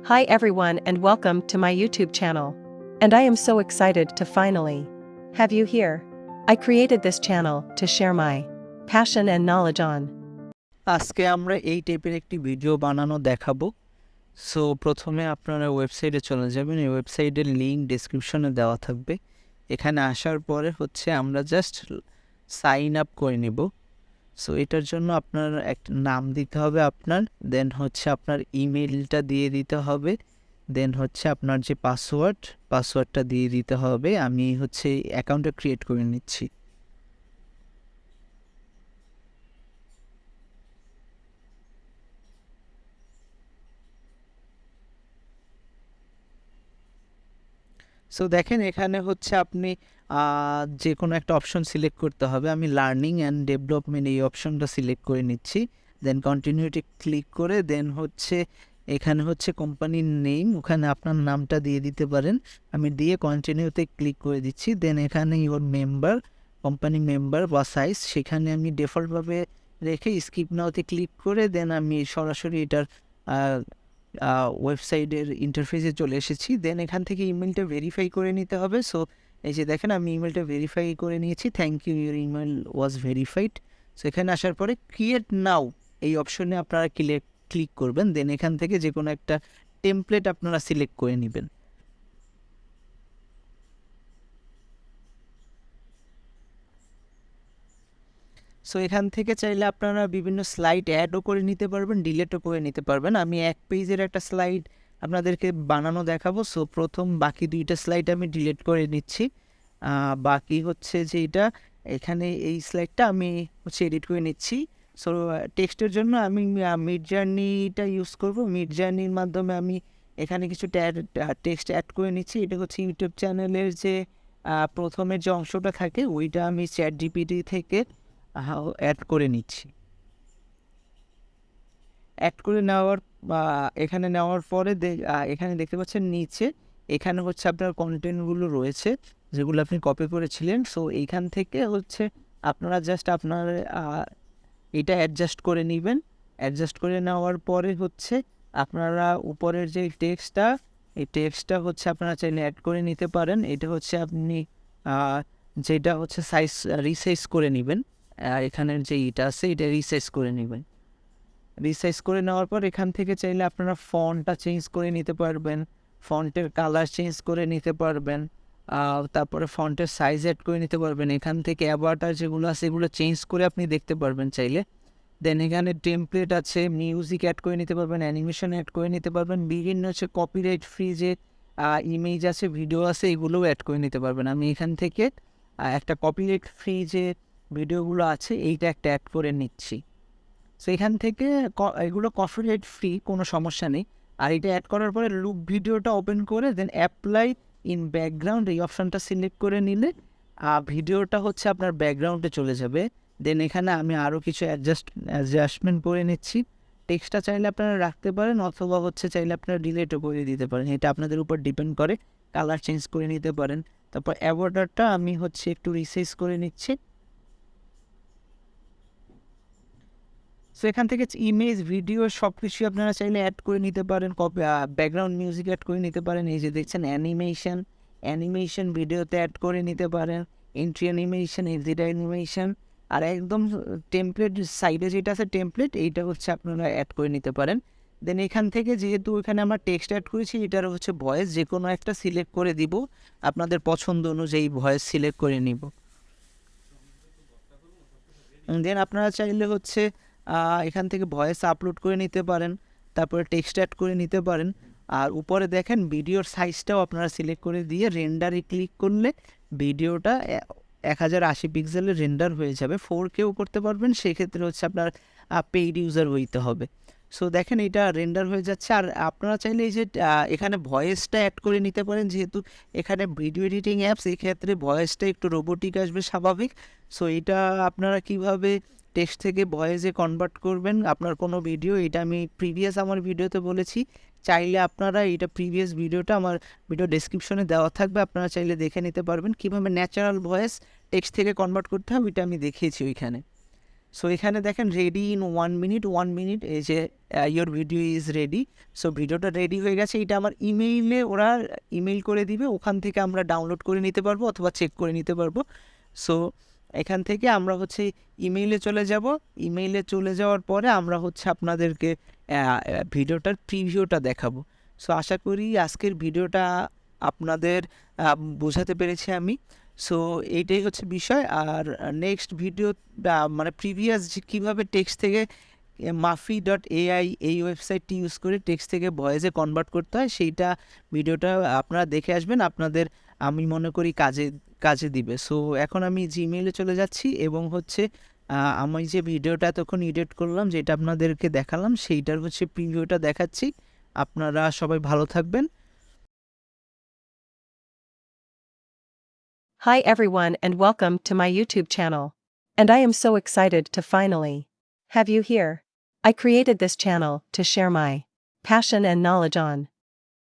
Hi everyone and welcome to my YouTube channel. And I am so excited to finally have you here. I created this channel to share my passion and knowledge on. আজকে আমরা এই টাইপের একটি video বানানো দেখাবো। So প্রথমে আপনারা ওয়েবসাইটে চলে যাবেন। এই ওয়েবসাইটের লিঙ্ক ডেসক্রিপশনে দেওয়া থাকবে। এখানে আসার পরে আমরা জাস্ট সাইন আপ করে নিব। সো এটার জন্য আপনার একটা নাম দিতে হবে আপনার, দেন আপনার ইমেলটা দিয়ে দিতে হবে, দেন আপনার যে পাসওয়ার্ডটা দিয়ে দিতে হবে। আমি অ্যাকাউন্টটা ক্রিয়েট করে নিচ্ছি। সো দেখেন এখানে আপনি যে কোনো একটা অপশন সিলেক্ট করতে হবে। আমি লার্নিং অ্যান্ড ডেভেলপমেন্ট এই অপশনটা সিলেক্ট করে নিচ্ছি, দেন কন্টিনিউটি ক্লিক করে দেন এখানে কোম্পানির নেম, ওখানে আপনার নামটা দিয়ে দিতে পারেন। আমি দিয়ে কন্টিনিউতে ক্লিক করে দিচ্ছি। দেন এখানে ইওর মেম্বার, কোম্পানি মেম্বার বা সাইজ সেখানে আমি ডিফল্টভাবে রেখে স্কিপ নাওতে ক্লিক করে দেন আমি সরাসরি এটার ওয়েবসাইটের ইন্টারফেসে চলে এসেছি। দেন এখান থেকে ইমেলটা ভেরিফাই করে নিতে হবে। সো এই যে দেখেন আমি ইমেলটা ভেরিফাই করে নিয়েছি। Thank you, your email was verified. So এখানে আসার পরে ক্রিয়েট নাও এই অপশনে আপনারা ক্লিক করবেন। দেন এখান থেকে যে কোনো একটা টেমপ্লেট আপনারা সিলেক্ট করে নেবেন। সো এখান থেকে চাইলে আপনারা বিভিন্ন স্লাইড অ্যাডও করে নিতে পারবেন, ডিলেটও করে নিতে পারবেন। আমি এক পেজের একটা স্লাইড আপনাদেরকে বানানো দেখাবো। সো প্রথম বাকি দুইটা স্লাইড আমি ডিলেট করে নিচ্ছি। বাকি যে এটা এখানে এই স্লাইডটা আমি এডিট করে নিচ্ছি। সো টেক্সটের জন্য আমি মিড জার্নিটা ইউজ করব। মিড জার্নির মাধ্যমে আমি এখানে কিছু টেক্সট অ্যাড করে নিচ্ছি। এটা ইউটিউব চ্যানেলের যে প্রথমের যে অংশটা থাকে ওইটা আমি ChatGPT থেকে অ্যাড করে নিচ্ছি। অ্যাড করে নেওয়ার এখানে নেওয়ার পরে এখানে দেখতে পাচ্ছেন নিচে এখানে আপনার কন্টেন্টগুলো রয়েছে যেগুলো আপনি কপি করেছিলেন। সো এইখান থেকে আপনারা জাস্ট আপনার এটা অ্যাডজাস্ট করে নেবেন। অ্যাডজাস্ট করে নেওয়ার পরে আপনারা উপরের যে টেক্সটটা, এই টেক্সটটা আপনারা চাইলে অ্যাড করে নিতে পারেন। এটা আপনি যেটা সাইজ রিসাইজ করে নেবেন। এখানের যে এটা আছে এটা রিসাইজ করে নেবেন। রিসাইজ করে নেওয়ার পর এখান থেকে চাইলে আপনারা ফন্টটা চেঞ্জ করে নিতে পারবেন, ফন্টের কালার চেঞ্জ করে নিতে পারবেন, তারপরে ফন্টের সাইজ অ্যাড করে নিতে পারবেন। এখান থেকে অ্যাভাটার যেগুলো আছে এগুলো চেঞ্জ করে আপনি দেখতে পারবেন চাইলে। দেন এখানে টেমপ্লেট আছে, মিউজিক অ্যাড করে নিতে পারবেন, অ্যানিমেশন অ্যাড করে নিতে পারবেন, বিভিন্ন কপিরাইট ফ্রি যে ইমেজ আছে, ভিডিও আছে এগুলোও অ্যাড করে নিতে পারবেন। আমি এখান থেকে একটা কপিরাইট ফ্রি যে ভিডিওগুলো আছে এইটা একটা অ্যাড করে নিচ্ছি। সো এখান থেকে এগুলো কপিরাইট ফ্রি, কোনো সমস্যা নেই। আর এটা অ্যাড করার পরে লুপ ভিডিওটা ওপেন করে দেন অ্যাপ্লাই ইন ব্যাকগ্রাউন্ড এই অপশানটা সিলেক্ট করে নিলে ভিডিওটা আপনার ব্যাকগ্রাউন্ডে চলে যাবে। দেন এখানে আমি আরও কিছু অ্যাডজাস্টমেন্ট করে নিচ্ছি। টেক্সটটা চাইলে আপনারা রাখতে পারেন অথবা চাইলে আপনারা ডিলেটও করে দিতে পারেন, এটা আপনাদের উপর ডিপেন্ড করে। কালার চেঞ্জ করে নিতে পারেন। তারপর অ্যাভোটারটা আমি একটু রিসাইজ করে নিচ্ছি। সো এখান থেকে ইমেজ, ভিডিও সব কিছুই আপনারা চাইলে অ্যাড করে নিতে পারেন। ব্যাকগ্রাউন্ড মিউজিক অ্যাড করে নিতে পারেন। এই যে দেখছেন অ্যানিমেশন ভিডিওতে অ্যাড করে নিতে পারেন। এন্ট্রি অ্যানিমেশন, এক্সিট অ্যানিমেশন, আর একদম টেমপ্লেট সাইডে যেটা আছে টেমপ্লেট এইটা আপনারা অ্যাড করে নিতে পারেন। দেন এখান থেকে যেহেতু এখানে আমরা টেক্সট অ্যাড করেছি এটার ভয়েস যে কোনো একটা সিলেক্ট করে দিব, আপনাদের পছন্দ অনুযায়ী ভয়েস সিলেক্ট করে নিব। দেন আপনারা চাইলে এখান থেকে ভয়েস আপলোড করে নিতে পারেন, তারপরে টেক্সট অ্যাড করে নিতে পারেন। আর উপরে দেখেন ভিডিওর সাইজটাও আপনারা সিলেক্ট করে দিয়ে রেন্ডারে ক্লিক করলে ভিডিওটা 1080 পিক্সেলের রেন্ডার হয়ে যাবে। 4Kও করতে পারবেন, সেক্ষেত্রে আপনার পেইড ইউজার হইতে হবে। সো দেখেন এটা রেন্ডার হয়ে যাচ্ছে। আর আপনারা চাইলে এই যে এখানে ভয়েসটা অ্যাড করে নিতে পারেন, যেহেতু এখানে ভিডিও এডিটিং অ্যাপস, এই ক্ষেত্রে ভয়েসটা একটু রোবোটিক আসবে স্বাভাবিক। সো এটা আপনারা কিভাবে টেক্সট থেকে ভয়েসে কনভার্ট করবেন আপনার কোনো ভিডিও, এটা আমি আমার ভিডিওতে বলেছি। চাইলে আপনারা এটা ভিডিওটা আমার ভিডিও ডেসক্রিপশনে দেওয়া থাকবে, আপনারা চাইলে দেখে নিতে পারবেন কীভাবে ন্যাচারাল ভয়েস টেক্সট থেকে কনভার্ট করতে হবে, এটা আমি দেখিয়েছি ওইখানে। সো এখানে দেখেন রেডি ইন 1 মিনিট এই যে your video is ready. So ভিডিওটা রেডি হয়ে গেছে, এটা আমার ইমেইলে ওরা ইমেইল করে দিবে, ওখান থেকে আমরা ডাউনলোড করে নিতে পারবো অথবা চেক করে নিতে পারবো। সো এখান থেকে আমরা হচ্ছে ইমেইলে চলে যাব, ইমেইলে চলে যাওয়ার পরে আমরা হচ্ছে আপনাদেরকে ভিডিওটার প্রিভিউটা দেখাবো। সো আশা করি আজকের ভিডিওটা আপনাদের বোঝাতে পেরেছি আমি। সো এইটাই হচ্ছে বিষয়। আর নেক্সট ভিডিও মানে প্রিভিয়াস যে কীভাবে টেক্সট থেকে মাফি.ai এই ওয়েবসাইটটি ইউজ করে টেক্সট থেকে ভয়েসে কনভার্ট করতে হয়, সেইটা ভিডিওটা আপনারা দেখে আসবেন, আপনাদের আমি মনে করি কাজে দিবে। সো এখন আমি জিমেইলে চলে যাচ্ছি এবং হচ্ছে আমি যে ভিডিওটা এতক্ষণ এডিট করলাম, যেটা আপনাদেরকে দেখালাম, সেইটার হচ্ছে প্রিভিউটা দেখাচ্ছি। আপনারা সবাই ভালো থাকবেন। Hi everyone and welcome to my YouTube channel. And I am so excited to finally have you here. I created this channel to share my passion and knowledge on